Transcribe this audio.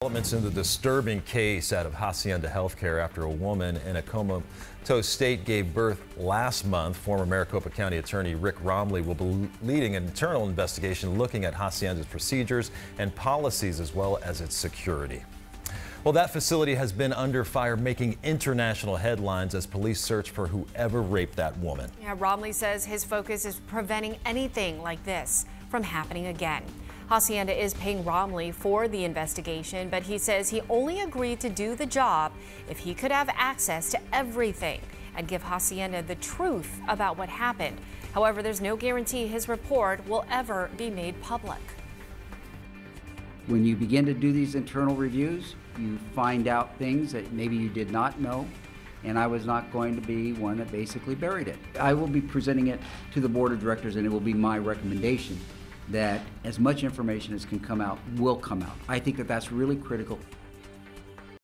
Developments in the disturbing case out of Hacienda Healthcare after a woman in a comatose state gave birth last month. Former Maricopa County Attorney Rick Romley will be leading an internal investigation looking at Hacienda's procedures and policies as well as its security. Well, that facility has been under fire, making international headlines as police search for whoever raped that woman. Yeah, Romley says his focus is preventing anything like this from happening again. Hacienda is paying Romley for the investigation, but he says he only agreed to do the job if he could have access to everything and give Hacienda the truth about what happened. However, there's no guarantee his report will ever be made public. When you begin to do these internal reviews, you find out things that maybe you did not know, and I was not going to be one that basically buried it. I will be presenting it to the board of directors, and it will be my recommendation that as much information as can come out will come out. I think that that's really critical.